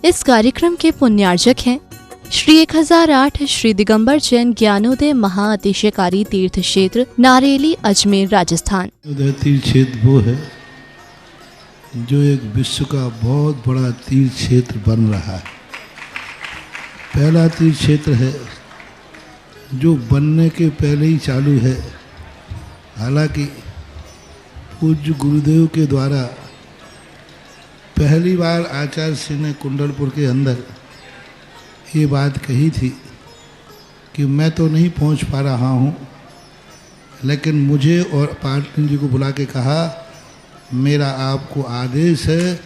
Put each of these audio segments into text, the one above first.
इस कार्यक्रम के पुण्यार्जक हैं श्री 1008 श्री दिगंबर जैन ज्ञानोदय महाअतिशयकारी तीर्थ क्षेत्र नारेली अजमेर राजस्थान। तीर्थ क्षेत्र वो है जो एक विश्व का बहुत बड़ा तीर्थ क्षेत्र बन रहा है। पहला तीर्थ क्षेत्र है जो बनने के पहले ही चालू है। हालांकि पूज्य गुरुदेव के द्वारा पहली बार आचार्य श्री ने कुंडलपुर के अंदर ये बात कही थी कि मैं तो नहीं पहुंच पा रहा हूं, लेकिन मुझे और पाटनी जी को बुला के कहा मेरा आपको आदेश है,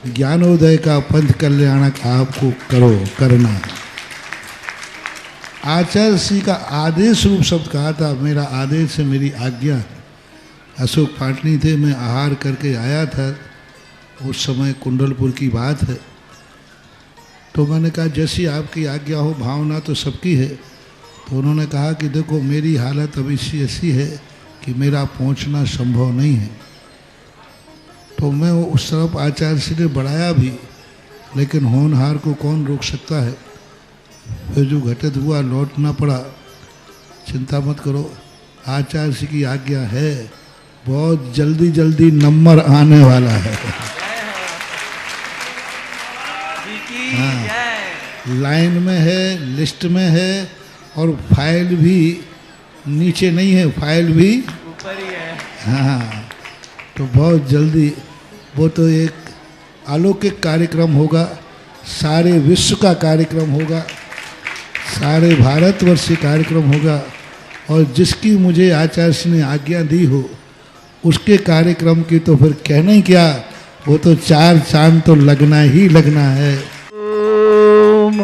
ज्ञानोदय का पंथ कल्याणक आपको करना है। आचार्य श्री का आदेश रूप शब्द कहा था, मेरा आदेश है, मेरी आज्ञा है। अशोक पाटनी थे, मैं आहार करके आया था, उस समय कुंडलपुर की बात है। तो मैंने कहा जैसी आपकी आज्ञा हो, भावना तो सबकी है। तो उन्होंने कहा कि देखो मेरी हालत अभी ऐसी है कि मेरा पहुंचना संभव नहीं है। तो मैं उस तरफ आचार्य श्री ने बढ़ाया भी, लेकिन होनहार को कौन रोक सकता है। फिर जो घटित हुआ लौटना पड़ा। चिंता मत करो, आचार्य श्री की आज्ञा है, बहुत जल्दी जल्दी नंबर आने वाला है। हाँ, लाइन में है, लिस्ट में है, और फाइल भी नीचे नहीं है, फाइल भी ऊपर ही है। हाँ, तो बहुत जल्दी वो तो एक अलौकिक कार्यक्रम होगा, सारे विश्व का कार्यक्रम होगा, सारे भारतवर्ष का कार्यक्रम होगा। और जिसकी मुझे आचार्य ने आज्ञा दी हो उसके कार्यक्रम की तो फिर कहना ही क्या, वो तो 4 चांद तो लगना ही लगना है। ओम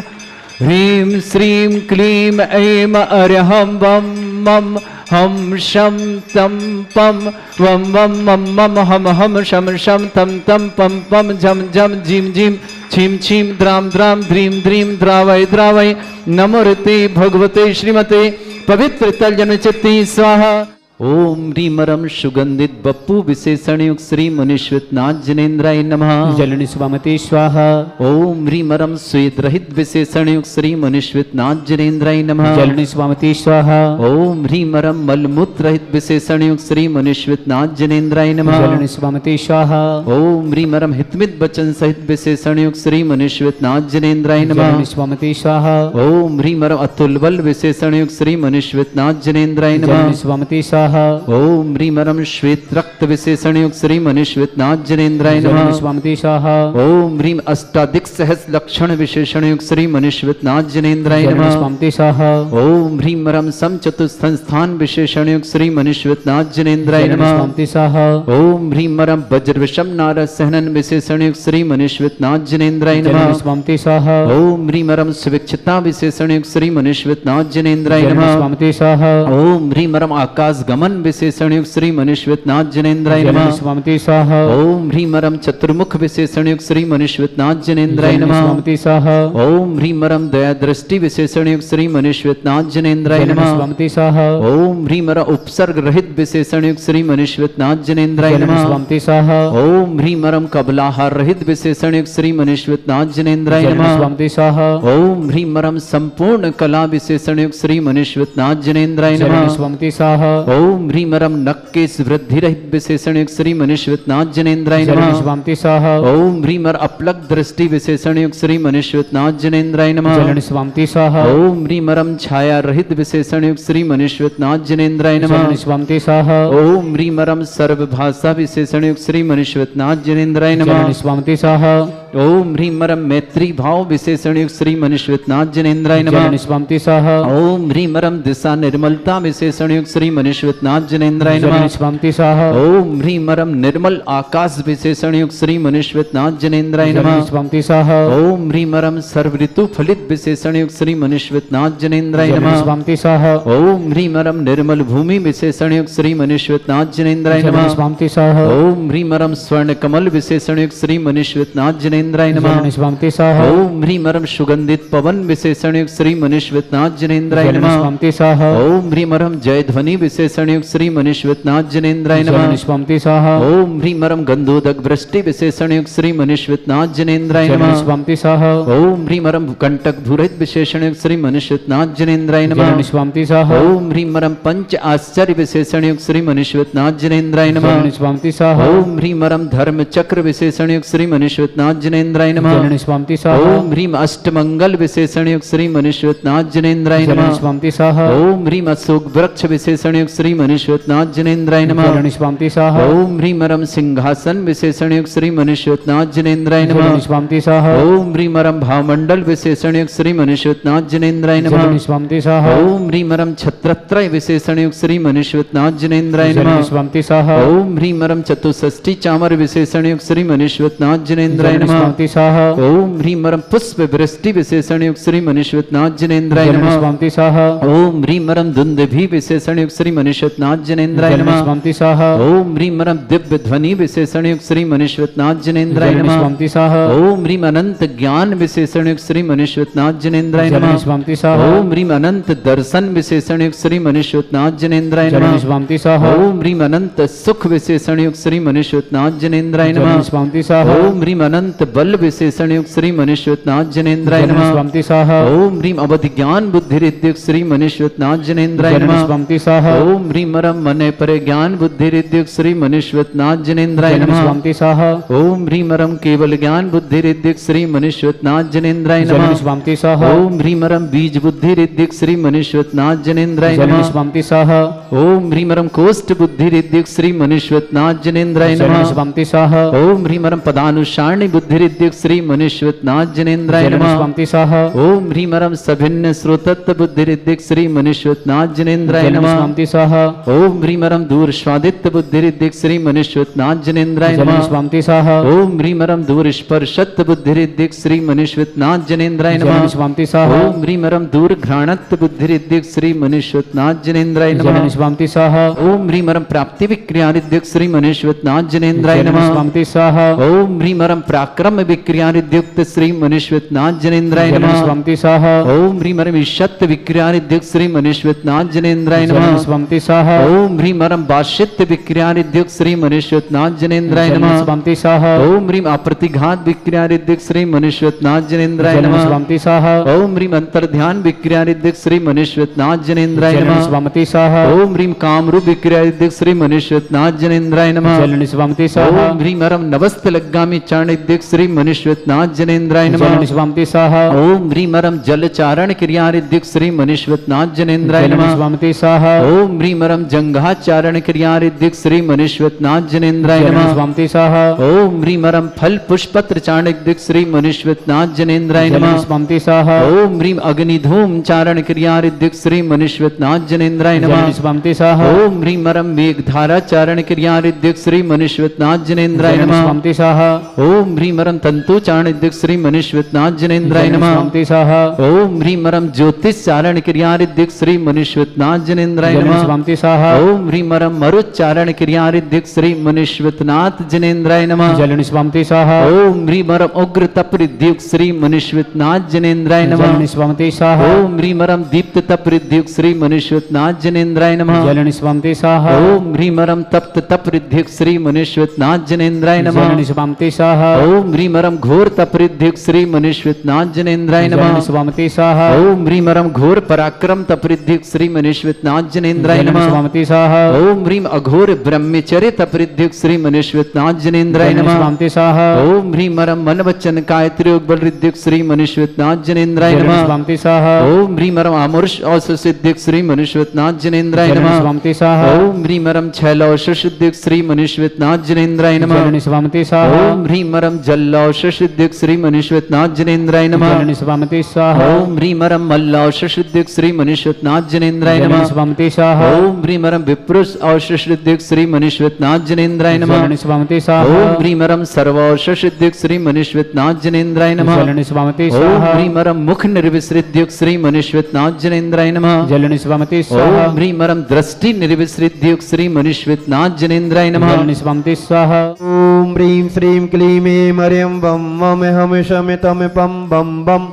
ह्रीं श्रीं क्लीं ऐं अर्हं वं मं हम शम तम पम वम वम मम मम हम शम शम तम तम पम पम झम झम झिम झिम छिम छिम द्राम द्राम द्रीम द्रीम द्रावय द्रावय नमोरते भगवते श्रीमते पवित्र तल चित्ती स्वाहा। ओम ह्रीमरम सुगंधित बप्पू विशेषणयुक्त श्री मुनीश्वतनाथ जनेन्द्राय नमः। जलनि सुवामते स्वाहा। ओम ह्रीमरम स्वेद रहित विशेषणयुक्त श्री मुनीश्वतनाथ जनेन्द्राय नमः। जलनि सुवामते स्वाहा। ओम ह्रीमरम मलमूत्र रहित विशेषणयुक्त श्री मुनीश्वतनाथ जनेन्द्राय नमः। जलनि सुवामते स्वाहा। ओम ह्रीमरम हितमित वचन सहित विशेषणयुक्त श्री मुनीश्वतनाथ जनेन्द्राय नमः। जलनि सुवामते स्वाहा। ओम ह्रीमरम अतुल बल विशेषणयुक्त श्री मुनीश्वतनाथ जनेन्द्राय नमः। जलनि सुवामते स्वाहा। ओम ह्रीमरम श्वेत रक्त विशेषणयुक्त श्री मुनीश्वतनाथ जनेन्द्राय नमः। जलनि सुवामते स्वाहा। ओम ह्रीम अष्टाधिक सहस्र लक्षण विशेषणयुक्त श्री मुनीश्वतनाथ जनेन्द्राय जलनि नमः। सुवामते स्वाहा। ओम ह्रीमरम सम चतुस्थान विशेषणयुक्त श्री मुनीश्वतनाथ जनेन्द्राय जलनि नमः। सुवामते स्वाहा। ओम ह्रीमरम वज्र विषम नारद सहनन विशेषणयुक्त श्री मुनीश्वतनाथ जनेन्द्राय नमः। जलनि सुवामते स्वाहा। ओम ह्रीमरम सुविक्षता विशेषणयुक्त श्री मुनीश्वतनाथ जनेन्द्राय जलनि नमः। सुवामते स्वाहा। ओम ह्रीमरम आकाश गमन विशेषणयुक्त श्री मुनीश्वतनाथ जनेन्द्राय नमः। जलनि सुवामते स्वाहा। ओम ह्रीमरम चतुर्मुख विशेषणयुक्त श्री मुनीश्वतनाथ जनेन्द्राय जलनि नमः। सुवामते स्वाहा। ओम ह्रीमरम दया दृष्टि विशेषणयुक्त श्री मुनीश्वतनाथ जनेन्द्राय जलनि नमः। सुवामते स्वाहा। ओम ह्रीमरम उपसर्ग रहित विशेषणयुक्त श्री मुनीश्वतनाथ जनेन्द्राय जलनि नमः। सुवामते स्वाहा। ओम ह्रीमरम कबलाहार रहित विशेषणयुक्त श्री मुनीश्वतनाथ जनेन्द्राय जलनि नमः। सुवामते स्वाहा। ओम ह्रीमरम संपूर्ण कला विशेषणयुक्त श्री मुनीश्वतनाथ जनेन्द्राय जलनि नमः। सुवामते स्वाहा। ओम ह्रीमरम नक्केश वृद्धि रहित विशेषणयुक्त श्री मुनीश्वतनाथ जनेन्द्राय जलनि नमः। सुवामते स्वाहा। ओम ह्रीमर अपलक दृष्टि विशेषणयुक्त श्री मुनीश्वतनाथ जनेन्द्राय नमः। जलनि सुवामते स्वाहा। ओम ह्रीमरम छाया रहित विशेषणयुक्त श्री मुनीश्वतनाथ जनेन्द्राय नमः। जलनि सुवामते स्वाहा। ओम ह्रीमरम सर्वभाषा विशेषणयुक्त श्री मुनीश्वतनाथ जनेन्द्राय नमः। जलनि सुवामते स्वाहा। ओम ह्रीमरम मैत्री भाव विशेषणयुक्त श्री मुनीश्वतनाथ जनेन्द्राय नमः। जलनि सुवामते स्वाहा। ओम ह्रीमरम दिशा निर्मलता विशेषणयुक्त श्री मुनीश्वतनाथ जनेन्द्राय जलनि नमः। सुवामते स्वाहा। ओम ह्रीमरम निर्मल आकाश विशेषणयुक्त श्री मुनीश्वतनाथ जनेन्द्राय नमः। जलनि सुवामते स्वाहा। ओम ह्रीमरम सर्व ऋतु फलित विशेषणयुक्त श्री मुनीश्वतनाथ जनेन्द्राय जलनि नमः। सुवामते स्वाहा। ओम ह्रीमरम निर्मल भूमि विशेषणयुक्त श्री मुनीश्वतनाथ जनेन्द्राय जलनि नमः। सुवामते स्वाहा। ओम ह्रीमरम स्वर्ण कमल विशेषणयुक्त श्री मुनीश्वतनाथ जनेन्द्राय जनेन्द्राय नमः। जलनिष्पामति स्वाहा। ओम ह्रीं मरम सुगंधित पवन विशेषण युक्त श्री मनीश्वतनाथ जनेन्द्राय नमः। जलनिष्पामति स्वाहा। ओम ह्रीं मरम जय ध्वनि विशेषण युक्त श्री मनीश्वतनाथ जनेन्द्राय नमः। जलनिष्पामति स्वाहा। ओम ह्रीं मरम गंधोदक वृष्टि विशेषण युक्त श्री मनीश्वतनाथ जनेन्द्राय नमः। जलनिष्पामति स्वाहा। ओम ह्रीं मरम कंटक धुरित विशेषण युक्त श्री मनीश्वतनाथ जनेन्द्राय नमः। जलनिष्पामति स्वाहा। ओम ह्रीं मरम पंच आश्चर्य विशेषण युक्त श्री मनीश्वतनाथ जनेन्द्राय नमः। जलनिष्पामति स्वाहा। ओम ह्रीं मरम धर्म चक्र विशेषण युक्त श्री मनीश्वतनाथ जनेन्द्राय नमः। जलनिष्पामति स्वाहा। ओम ह्रीं अष्टमंगल विशेषण युक्त श्री मनीश्वतनाथ जनेन्द्राय नमः। जलनिष्पामति स्वाहा। ओम ह्रीं अशोक वृक्ष विशेषण युक्त श्री मनीश्वतनाथ जनेन्द्राय नमः। जलनिष्पामति स्वाहा। ओम ह्रीं मरम सिंहासन विशेषण युक्त श्री मनीश्वतनाथ जनेन्द्राय नमः। जलनिष्पामति स्वाहा। ओम ह्रीं मरम भावमंडल विशेषण युक्त श्री मनीश्वतनाथ जनेन्द्राय नमः। जलनिष्पामति स्वाहा। ओम ह्रीं मरम छत्रत्रय विशेषण युक्त श्री मनीश्वतनाथ जनेन्द्राय नमः। जलनिष्पामति स्वाहा। ओम ह्रीं मरम चतुष्षष्टि चामर विशेषण युक्त श्री मनीश्वतनाथ जनेन्द्राय नमः। जलनिष्पामति स्वाहा। ओम ह्रीं मरम पुष्प वृष्टि विशेषण युक्त श्री मनीश्वतनाथ जनेन्द्राय नमः। जलनिष्पामति स्वाहा। ओम ह्रीं मरम दुंदुभि विशेषण युक्त श्री मनीश्वतनाथ जनेन्द्राय नमः। जलनिष्पामति स्वाहा। ओम ह्रीं मरम दिव्य ध्वनि विशेषण युक्त श्री मनीश्वतनाथ जनेन्द्राय नमः। जलनिष्पामति स्वाहा। ओम ह्रीं अनंत ज्ञान विशेषण युक्त श्री मनीश्वतनाथ जनेन्द्राय नमः। जलनिष्पामति स्वाहा। ओम ह्रीं अनंत दर्शन विशेषण युक्त श्री मनीश्वतनाथ जनेन्द्राय नमः। जलनिष्पामति स्वाहा। ओम ह्रीं अनंत सुख विशेषण युक्त श्री मनीश्वतनाथ जनेन्द्राय नमः। जलनिष्पामति स्वाहा। ओम ह्रीं अनंत बल विशेषण युक्त श्री मनीश्वतनाथ जनेन्द्राय नमः। जलनिष्पामति स्वाहा। ओम ह्रीं अवधि ज्ञान बुद्धि रिद्युक्त श्री मनीश्वतनाथ जनेन्द्राय नमः। जलनिष्पामति स्वाहा। ओम ह्रीं मरम मने परे ज्ञान बुद्धि रिद्युक्त श्री मनीश्वतनाथ जनेन्द्राय नमः। जलनिष्पामति स्वाहा। ओम ह्रीं मरम केवल ज्ञान बुद्धि रिद्युक्त श्री मनीश्वतनाथ जनेन्द्राय नमः। जलनिष्पामति स्वाहा। ओम ह्रीं मरम बीज बुद्धि रिद्युक्त श्री मनीश्वतनाथ जनेन्द्राय नमः। जलनिष्पामति स्वाहा। ओम ह्रीं मरम कोष्ठ बुद्धि रिद्युक्त श्री मनीश्वतनाथ जनेन्द्राय नमः। जलनिष्पामति स्वाहा। ओम ह्रीं मरम पदानुसारणी बुद्धि रिद्युक्त श्री मनीश्वतनाथ जनेन्द्राय नमः। जलनिष्पामति स्वाहा। ओम ह्रीं मरम सभिन्न श्रोतत्व बुद्धि रिद्युक्त श्री मनीश्वतनाथ जनेन्द्राय नमः। जलनिष्पामति स्वाहा। ओम ह्रीं मरम दूर स्वादित्य बुद्धि रिद्युक्त श्री मनीश्वतनाथ जनेन्द्राय नमः। जलनिष्पामति स्वाहा। ओम ह्रीं मरम दूर स्पर्शत्व बुद्धि रिद्युक्त श्री मनीश्वतनाथ जनेन्द्राय नमः। जलनिष्पामति स्वाहा। ओम ह्रीं मरम दूर घ्राणत्व बुद्धि रिद्युक्त श्री मनीश्वतनाथ जनेन्द्राय नमः। जलनिष्पामति स्वाहा। ओम ह्रीं मरम प्राप्ति विक्रिया रिद्युक्त श्री मनीश्वतनाथ जनेन्द्राय नमः। जलनिष्पामति स्वाहा। ओम ह्रीं मरम पराक्रम विक्रिया रिद्युक्त श्री मनीश्वतनाथ जनेन्द्राय नमः। जलनिष्पामति स्वाहा। ओम ह्रीं मरम ईशत्व विक्रिया रिद्युक्त श्री मनीश्वतनाथ जनेन्द्राय नमः। जलनिष्पामति स्वाहा। ओम ह्रीं मरम बाष्यत्व विक्रिया रिद्युक्त श्री मनीश्वतनाथ जनेन्द्राय नमः। जलनिष्पामति स्वाहा। ओम ह्रीं अप्रतिघात विक्रिया रिद्युक्त श्री मनीश्वतनाथ जनेन्द्राय नमः। जलनिष्पामति स्वाहा। ओम ह्रीं अंतर्ध्यान विक्रिया रिद्युक्त श्री मनीश्वतनाथ जनेन्द्राय नमः। जलनिष्पामति स्वाहा। ओम ह्रीं कामरूप विक्रिया रिद्युक्त श्री मनीश्वतनाथ जनेन्द्राय नमः। जलनिष्पामति स्वाहा। ओम ह्रीं मरम नवस्त लग्गामी चरण रिद्युक्त श्री मनीश्वतनाथ जनेन्द्राय नमः। जलनिष्पामति स्वाहा। ओम ह्रीं मरम जल चारण क्रिया रिद्युक्त श्री मनीश्वतनाथ जनेन्द्राय नमः। जलनिष्पामति स्वाहा। ओम ह्रीं मरम जंघाचारण क्रिया रिद्युक्त श्री मनीश्वतनाथ जनेन्द्राय नमः। जलनिष्पामति स्वाहा। ओम ह्रीं मरम फल पुष्पत्र चारण रिद्युक्त श्री मनीश्वतनाथ जनेन्द्राय नमः। जलनिष्पामति स्वाहा। ओम ह्रीं अग्निधूम चारण क्रिया रिद्युक्त श्री मनीश्वतनाथ जनेन्द्राय नमः। जलनिष्पामति स्वाहा। ओम ह्रीं मरम मेघधारा चारण क्रिया रिद्युक्त श्री मनीश्वतनाथ जनेन्द्राय नमः। जलनिष्पामति स्वाहा। ओम ह्रीं मरम तंतु चारण रिद्युक्त श्री मनीश्वतनाथ जनेन्द्राय नमः। जलनिष्पामति स्वाहा। ओम ह्रीं मरम ज्योतिष चारण क्रिया रिद्युक्त श्री मनीश्वतनाथ जनेन्द्राय नमः। जलनिष्पामति स्वाहा। ओम ह्रीं मरम मरुच्चारण क्रिया रिद्युक्त श्री मनीश्वतनाथ जनेन्द्राय नमः। जलनिष्पामति स्वाहा। ओम ह्रीं मरम उग्र तप रिद्युक्त श्री मनीश्वतनाथ जनेन्द्राय नमः। जलनिष्पामति स्वाहा। ओम ह्रीं मरम दीप्त तप रिद्युक्त श्री मनीश्वतनाथ जनेन्द्राय नमः। जलनिष्पामति स्वाहा। ओम ह्रीं मरम तप्त तप रिद्युक्त श्री मनीश्वतनाथ जनेन्द्राय नमः। जलनिष्पामति स्वाहा। ओम ह्रीं मरम घोर तप रिद्युक्त श्री मनीश्वतनाथ जनेन्द्राय नमः। जलनिष्पामति स्वाहा। ओम ह्रीं मरम घोर पराक्रम तप रिद्युक्त श्री मनीश्वतनाथ जनेन्द्राय नमः। जलनिष्पामति स्वाहा। ओम ह्रीं अघोर ब्रह्मचर्य तप रिद्युक्त श्री मनीश्वतनाथ जनेन्द्राय नमः। जलनिष्पामति स्वाहा। ओम ह्रीं मरम मन वचन कायत्री योग बल रिद्युक्त श्री मनीश्वतनाथ जनेन्द्राय नमः। जलनिष्पामति स्वाहा। ओम ह्रीं मरम अमरुष औषसिद्धिक श्री मनीश्वतनाथ जनेन्द्राय नमः। जलनिष्पामति स्वाहा। ओम ह्रीं मरम छैलौषसिद्धिक श्री मनीश्वतनाथ जनेन्द्राय नमः। जलनिष्पामति स्वाहा। ओम ह्रीं मरम जल्लौषसिद्धिक श्री मनीश्वतनाथ जनेन्द्राय नमः। जलनिष्पामति स्वाहा। ओम ह्रीं मरम मल्लौषसिद्धिक श्री मनीश्वतनाथ जनेन्द्राय नमः। जलनिष्पामति स्वाहा। ओम ह्रीं मरम विप्रुष औषसिद्धिक श्री मनीश्वतनाथ जनेन्द्राय नमः। जलनिष्पामति स्वाहा। ओम ह्रीं मरम सर्वौषसिद्धिक श्री मनीश्वतनाथ जनेन्द्राय नमः। जलनिष्पामति ओम स्वाहा। ह्रीं मरम मुख निर्विसृद्युक्त श्री मनीश्वतनाथ जनेन्द्राय नमः। जलनिष्पामति स्वाहा। ओम ह्रीं मरम दृष्टि निर्विसृद्युक्त श्री मनीश्वतनाथ जनेन्द्राय नमः। जलनिष्पामति स्वाहा। ओम ह्रीं श्रीं क्लीं ऐं मरियम बम मम हम शम तम पम बम बम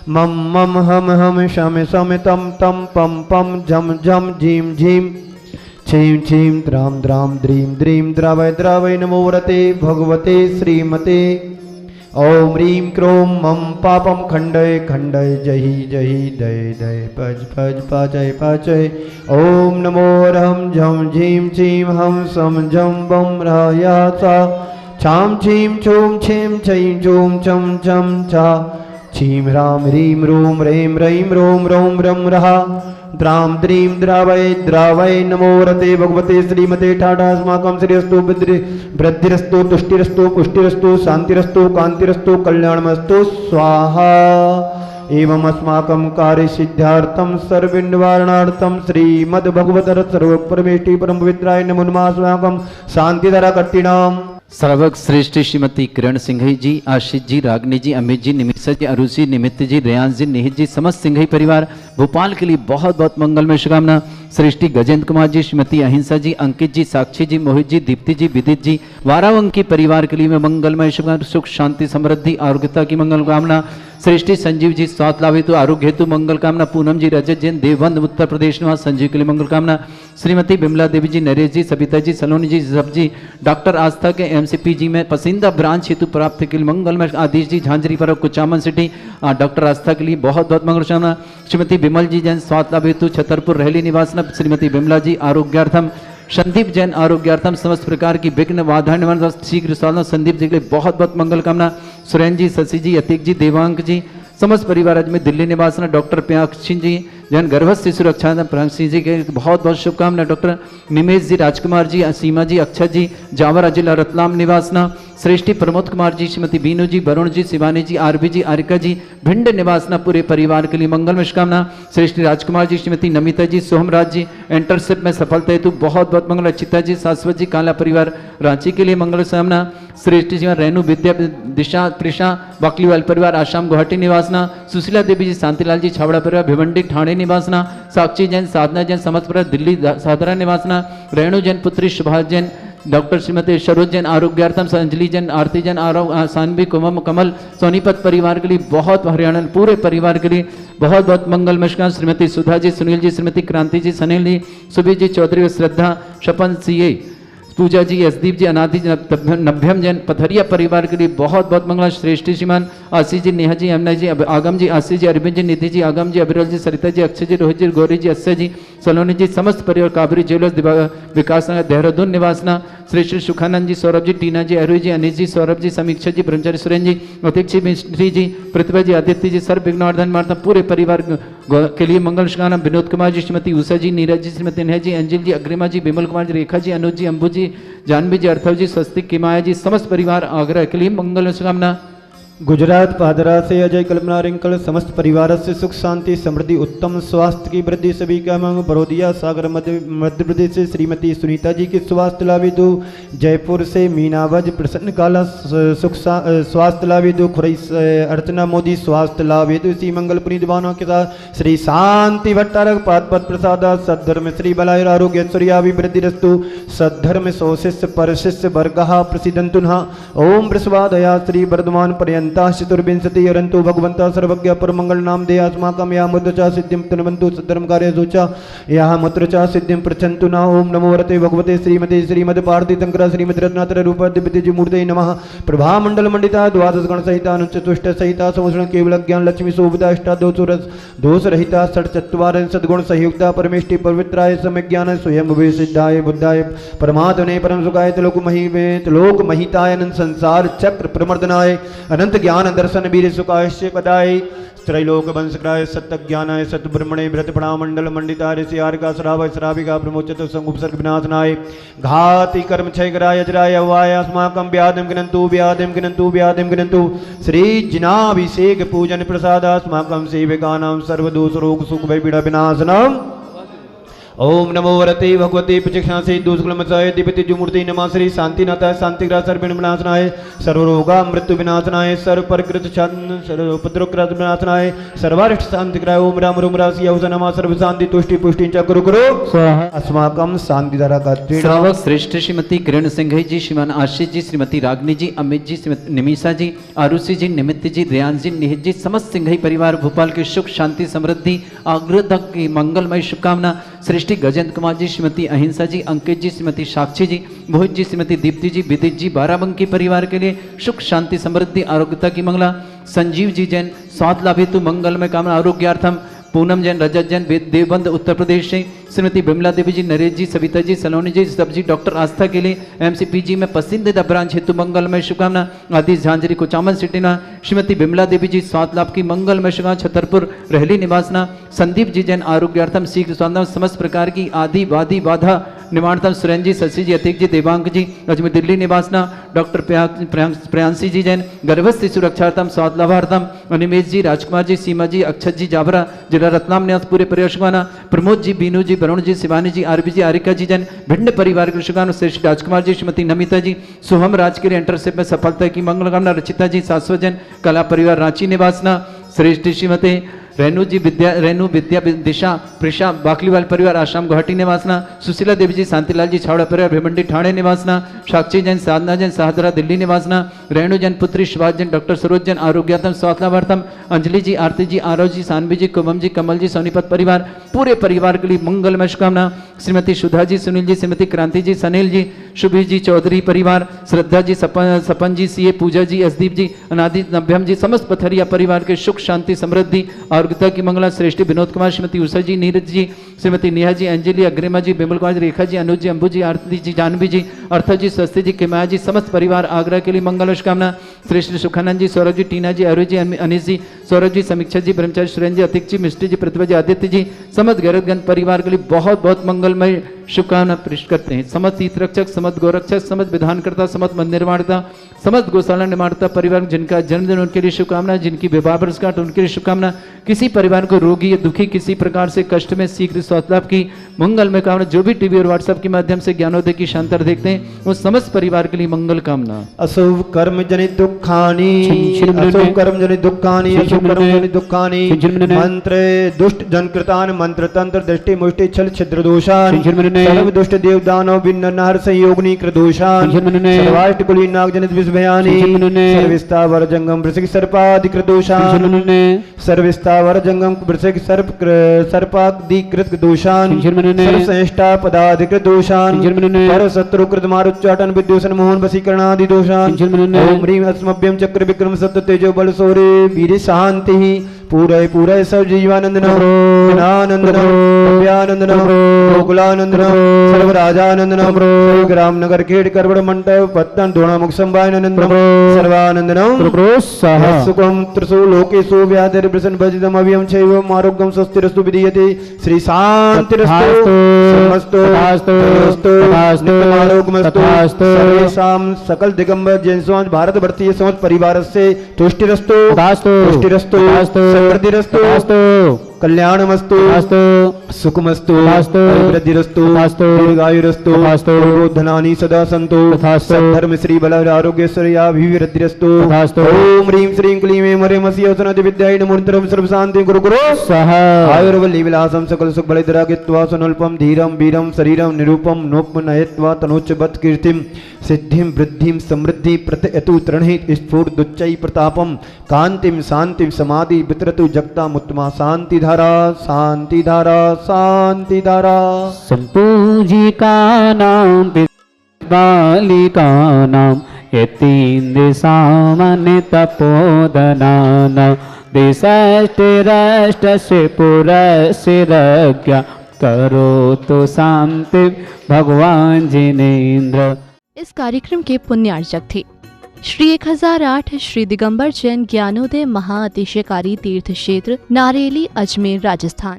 मम मम हम शम सम तम तम पम पम झम झम झीम झीम छीम छीम द्राम द्राम द्रीम द्रीम द्रावय द्रावय नमो वरते भगवते श्रीमते ओम ह्रीं क्रों मम पापम खंडय खंडय जहि जहि दय दय पज पज पाचय पाचय ओम नमो रम झम झीम छीम हम सम झम बम राया सा छाम छीम छूम छीम छईं छूम छम छम छा छीम राम ह्रीं रूम रेम रईम रोम रोम रम रहा द्राम द्रीं द्रावय द्रावय नमो रते भगवते श्रीमते ठाठास्माकं श्रीरस्तु वृद्धिरस्तु तुष्टिरस्तु पुष्टिरस्तु शांतिरस्तु कांतिरस्तु कल्याणमस्तु स्वाहा एवं अस्माकं कार्य सिद्धार्थम सर्व निवारणार्थम श्रीमद्भगवतर सर्व परमेष्टि परम पवित्राय नमो नमः अस्माकं शांतिधरा कट्टिनाम सर्वक श्रेष्ठ श्रीमती किरण सिंघई जी, आशीष जी, रागनी जी, अमित जी, निमिषा जी, अरुषि, निमित्त जी, रेयांश जी, निहित जी, समस्त सिंघई परिवार भोपाल के लिए बहुत बहुत मंगलमय शुभकामना। श्रेष्ठी गजेंद्र कुमार जी, श्रीमती अहिंसा जी, अंकित जी, साक्षी जी, मोहित जी, दीप्ति जी, विदित जी, वारावंकी परिवार के लिए मैं मंगलमय शुभकामना, सुख शांति समृद्धि आरोग्यता की मंगल कामना। श्रेष्ठी संजीव जी, स्वास्थ्य लाभ हेतु आरोग्य हेतु मंगल कामना। पूनम जी, रजत जैन, देवबंद उत्तर प्रदेश निवास संजीव के लिए मंगल कामना। श्रीमती बिमला देवी जी, नरेश जी, सबिता जी, सलोनी जी, सब जी, डॉक्टर आस्था के एमसीपी जी में पसंदीदा ब्रांच हेतु प्राप्त के लिए मंगलमय। आदिश जी, झांझरी पर कुचामन सिटी डॉक्टर आस्था के लिए बहुत बहुत मंगल कामना। श्रीमती बिमल जी जैन, स्वास्थ्य लाभ हेतु छतरपुर रहली निवास। श्रीमती बिमला जी, आरोग्यार्थम। संदीप जैन, आरोग्यार्थम समस्त प्रकार की विघ्न बाधा निवारण शीघ्र साधना। संदीप जी के लिए बहुत बहुत मंगल कामना। सुरेन जी, शशि जी, अतिक जी, देवांक जी, समस्त परिवार अजमेर दिल्ली निवास। डॉक्टर प्याक्षी जी जैन, गर्भस्थ सुरक्षा प्याक्षी जी के बहुत बहुत शुभकामना। डॉक्टर निमेश जी, राजकुमार जी, सीमा जी, अक्षय जी, जावरा जिला रतलाम निवासना। श्रेष्ठी प्रमोद कुमार जी, श्रीमती बीनू जी, वरुण जी, शिवानी जी, आरबी जी, आरिका जी, भिंड निवासना पूरे परिवार के लिए मंगलमय शुभकामना। श्रेष्ठी राजकुमार जी, श्रीमती नमिता जी, सोहमराज जी, इंटर्नशिप में सफलता हेतु बहुत बहुत मंगल। चिता जी, शाश्वत जी, काला परिवार रांची के लिए मंगल कामना। श्रेष्ठी जी, रेणु विद्या, दिशा, त्रिषा, वाकलीवाल परिवार आसाम गुवाहाटी निवासना। सुशीला देवी जी, शांतिलाल जी, छावड़ा परिवार भिवंडी ठाणे निवासना। साक्षी जैन, साधना जैन, समस्त परिवार दिल्ली साधरा निवासना। रेणु जैन पुत्री सुभाष जैन, डॉक्टर श्रीमती सरोज जैन, आरोग्यार्थम। अंजलि जैन, आरती जैन, सानवी, कुमम, कमल, सोनीपत परिवार के लिए बहुत, हरियाणा पूरे परिवार के लिए बहुत बहुत मंगल मशकान। श्रीमती सुधा जी, सुनील जी, श्रीमती क्रांति जी, सनील जी, सुबीर जी, चौधरी, श्रद्धा, शपन सीए, पूजा जी, यशदीप जी, अनादि जी, नभ्यम जैन, पथरिया परिवार के लिए बहुत बहुत मंगल। श्रेष्ठी श्रीमान आशीष जी, नेहा जी, यमुना जी, आगम जी, आशीष जी, अरविंद जी, निधि जी, आगम जी, अभिरल जी, सरिता जी, अक्षय जी, रोहित जी, गौरी जी, अक्षय जी, सलोनी जी, समस्त परिवार काबरी ज्वेलर्स विकास नगर देहरादून निवासना। श्री श्री सुखानंद जी, सौरभ जी, टीना जी, अरुई जी, अनिश जी, सौरभ जी, समीक्षा जी, ब्रह्मचारी सुरेन जी, अतिक्षी मिश्री जी, प्रतिभा जी, आदित्य जी, सर्व विघ्नवर्धन मार्ता पूरे परिवार के लिए मंगल शुभकामना। विनोद कुमार जी, श्रीमती उषा जी, नीरज जी, श्रीमती नेहा जी, अंजिल जी, अग्रिमा जी, विमल कुमार जी, रेखा जी, अनुज जी, अंबु जी, जानवी जी, अर्थव जी, स्वस्तिक किमाया जी, समस्त परिवार आगरा के लिए मंगल शुभकामना। गुजरात पादरा से अजय कल्पना रिंकल समस्त परिवार से सुख शांति समृद्धि उत्तम स्वास्थ्य की वृद्धि सभी का मंग। बड़ौदिया सागर मध्य प्रदेश से श्रीमती सुनीता जी की स्वास्थ्य लाभिदु। जयपुर से मीनावज प्रसन्न काला सुख स्वास्थ्य लाभिदु। खुरई अर्चना मोदी स्वास्थ्य लाभिदु। इसी मंगल पुनीतवानों के साथ श्री शांति भट्टारक पादपद प्रसाद सद्धर्म श्री बलाय आरोग्य सूर्याभिवृद्धि रस्तु। सद्धर्म सौशिष्य परशिष्य वर्गः प्रसिद्धंतुनः। ओम वृषभादया श्री वर्धमान पर्यंत चतुर्विंशति अरंतु भगवंता सर्वज्ञ परमंगल नाम दे अस्माकं या मुद्रचा सिद्धिं तन्वन्तु सद्धर्म कार्य सूचा या मुद्रचा सिद्धिं पृच्छन्तु न। ओम नमो वरते भगवते श्रीमते श्रीमद पार्थी तंकर श्रीमद रत्नात्र रूप दिव्य जी मूर्ते नमः। प्रभा मंडल मंडिता द्वादश गण सहिता अनुचतुष्ट सहिता समूषण केवल ज्ञान लक्ष्मी शोभिता अष्टादोष दोष रहिता षट्चत्वार सद्गुण संयुक्ता परमेष्टि पवित्राय सम्यज्ञान स्वयं विसिद्धाय बुद्धाय परमात्मने परम सुखाय त्रिलोक महिताय अनंत संसार चक्र प्रमर्दनाय अनंत ज्ञान दर्शन वीर सुखायश्य पदाय त्रैलोक वंशकाय सत्य ज्ञानाय सत्य ब्रह्मणे व्रत मंडल मंडिता ऋषि आर्गा श्राव श्राविका ब्रह्मोच्चत संगुपसर्ग विनाशनाय घाति कर्म क्षय कराय अजराय अवाय अस्माकं व्याधिं गिनन्तु व्याधिं गिनन्तु व्याधिं गिनन्तु। श्री जिनाभिषेक पूजन प्रसाद अस्माकं सेवकानां सर्वदोष रोग सुख भय पीड़ा विनाशनम्। ओम नमो वरते भगवते प्रचक्षासे दूषकुलमसाय दिव्यते जुमूर्ति नमः श्री शांतिनाथाय शांतिग्रह सर्वविघ्न विनाशनाय सर्वरोगा मृत्यु विनाशनाय सर्वपरिकृत छन्न सर्वोपद्रवकृत विनाशनाय सर्वारिष्ट शांतिग्रह ओम राम रोम राशि औषध नमः सर्व शांति तुष्टि पुष्टि च गुरु गुरु स्वाहा अस्माकं शांतिधारा का श्रावक श्रेष्ठ श्रीमती किरण सिंह जी, श्रीमान आशीष जी, श्रीमती रागनी जी, अमित जी, श्रीमती निमिषा जी, आरुषि जी, निमित्त जी, रियांश जी, निहित जी, समस्त सिंघई परिवार भोपाल के सुख शांति समृद्धि आग्रह की मंगलमय शुभकामना। सृष्टि गजेंद्र कुमार जी, श्रीमती अहिंसा जी, अंकित जी, श्रीमती साक्षी जी, मोहित जी, श्रीमती दीप्ति जी, विदित जी, बाराबंकी परिवार के लिए सुख शांति समृद्धि आरोग्यता की मंगला। संजीव जी जैन स्वाद लाभ हेतु मंगलमय कामना आरोग्यार्थम। पूनम जैन, रजत जैन, देवबंद उत्तर प्रदेश से। श्रीमती बिमला देवी जी, नरेश जी, सविता जी, सलोनी जी, सब्जी डॉक्टर आस्था के लिए एमसीपीजी में पसंदीदा ब्रांच हेतु मंगलमय शुभकामना। आदिश झांझरी कुचामन सिटीना। श्रीमती बिमला देवी जी स्वास्थ्य लाभ की मंगलमय शुभकामना। छतरपुर रहली निवासना। संदीप जी जैन आरोग्यार्थम शीघ्र स्वास्थ्य समस्त प्रकार की आदि वादी बाधा निवारणतम। सुरेंद्र जी, शशि जी, अतिक जी, देवांग जी अजमेर दिल्ली निवासना। डॉक्टर प्रियांशी जी जैन गर्भस्थ सुरक्षार्थम स्वास्थ्य लाभार्थम। अनिमेश जी, राजकुमार जी, सीमा जी, अक्षत जी, जाबरा जिला रतलाम निवास पूरे परिवार शुभकामना। प्रमोद जी, बीनू जी, वरुण जी, शिवानी जी, आरबी जी, आरिका जी जैन भिन्न परिवार के शुभकामना। श्रेष्ठ राजकुमार जी, श्रीमती नमिता जी, शुभम राज के लिए इंटरशिप में सफलता की मंगल कामना। रचिता जी, शाश्वत जैन कला परिवार रांची निवासना। श्रेष्ठ श्रीमती रेणु विद्या दिशा प्रिशा बाकलीवाल परिवार आश्रम गुवाहाटी निवासना। सुशीला देवी जी, शांतिलाल जी, छावड़ा परिवार भिवंडी ठाणे निवासना। साक्षी जैन, साधना जैन, साहदरा दिल्ली निवासना। रेणु जैन पुत्री शिवाज जैन, डॉक्टर सरोज जैन आरोग्यार्थम स्वास्थ्य लाभार्थम। अंजलि जी, आरती जी, आरव जी, सानवी जी, कुमम जी, कमल जी, सोनीपत परिवार पूरे परिवार के लिए मंगलमय शुभकामना। श्रीमती सुधा जी, सुनील जी, श्रीमती क्रांति जी, सनील जी, शुभी जी, चौधरी परिवार, श्रद्धा जी, सपन जी, सीए, पूजा जी, असदीप जी, अनादि नभ्यम जी, समस्त पथरिया परिवार के सुख शांति समृद्धि आरोग्यता की मंगला। श्रेष्ठी विनोद कुमार, श्रीमती उषा जी, नीरज जी, श्रीमती नेहा जी, अंजलि, अग्रिमा जी, बिमल कुमार जी, रेखा जी, अनुज जी, अंबु जी, आरती जी, जानवी जी, अर्था जी, स्वस्ति जी, किमाया जी, समस्त परिवार आगरा के लिए मंगल शुभकामना। श्रेष्ठ सुखानंद जी, सौरभ जी, टीना जी, अरुण जी, अनिश जी, सौरभ जी, समीक्षा जी, ब्रह्मचारी सुरेंद्र जी, अतिक जी, मिष्टी जी, प्रतिभा जी, आदित्य जी, समस्त गैरतगंज परिवार के लिए बहुत बहुत मंगलमय शुभकामना पेश करते हैं। समस्त तीर्थरक्षक, समस्त गोरक्षक, समस्त विधानकर्ता, समस्त मंदिर निर्माणता, समस्त गौशाला निर्माणता परिवार जिनका जन्मदिन उनके लिए शुभकामना। जिनकी विवाह वर्षगांठ उनके लिए शुभकामना। किसी परिवार को रोगी या दुखी किसी प्रकार से कष्ट में शीघ्र स्वास्थ्य लाभ की मंगलमय कामना। जो भी टीवी और व्हाट्सएप के माध्यम से ज्ञानोदय की शांतर देखते हैं वो समस्त परिवार के लिए मंगल कामना। अशुभ कर्म जनित दुखानि, अशुभ कर्म जनित दुखानि, अशुभ कर्म जनित दुखानि। मंत्र दुष्ट जनकृतान, मंत्र तंत्र दृष्टि मुष्टि छल छिद्र दोषान, सर्व दुष्ट देव दानव विन्न नहर संयोगनी कृदोषान, सर्वाष्ट कुली नाग जनित विषभयानि, सर्विस्तावर जंगम वृषिक सर्पादिकृत दोषान, सर्विस्तावर जंगम वृषिक सर्पादिकृत दोषान, सर्वश्रेष्ठा पदाधिकृत दोषान, पर शत्रु कृत मारुच्चाटन विद्योषण मोहन वशीकरणादि दोषान। ओम ह्रीं अस्मभ्यं चक्र विक्रम सत्य तेजो बल शौर्य वीर शांति पूरे पूरे सब जीवानंदनम ज्ञानानंदनम भव्यानंदनम गोकुलानंदनम सर्वराजानंदनम ग्राम नगर खेड़ करवड़ मंडप पत्तन द्रोणामुख संवायनंदनम सर्वानंदनम सुखम त्रिषु लोकेषु व्याधिर्वृषण भजितम अभियम चैव आरोग्यम स्वस्तिरस्तु विधीयते। श्री शांतिरस्तु समस्तु नित्यमारोग्यमस्तु सर्वेषां सकल दिगंबर जैन समाज भारत वर्षीय समाज परिवार से तुष्टिरस्तु तुष्टिरस्तु समृद्धिरस्तु कल्याणमस्तु सुखमस्तु वृद्धिरस्तु दीर्घायुरस्तु धनानि सदा सन्तु सद्धर्म श्री बल आरोग्यश्वर्याभिवृद्धिरस्तु। ओम ह्रीं श्रीं क्लीं ऐं ह्रीं मसीयसनति विद्यायै नमो नित्यं सर्व शान्तिं गुरु गुरु स्वाहा। आयुर्वल्ली विलासं सकल सुख बलिदरागित्वा सुनल्पं धीरं वीरं शरीरं निरूपं नोपनयत्वा तनोच्च बत कीर्तिं सिद्धिं वृद्धिं समृद्धि प्रत्यतु तृणहित स्फूर्दुच्चै प्रतापं कांतिं शांतिं समाधि वितरतु जगतामुत्तमा शांति धारा शांति धारा शांति धारा। संपूजिका नाम बालिका नाम यतीन्द्र सामान्य तपोदनानां दिशष्टिरष्ट से पुरस्य रज्ञा करोतु शांति भगवान जिनेन्द्र। इस कार्यक्रम के पुण्यार्चक थे श्री 1008 श्री दिगंबर जैन ज्ञानोदय महाअतिशयकारी तीर्थ क्षेत्र नारेली, अजमेर, राजस्थान।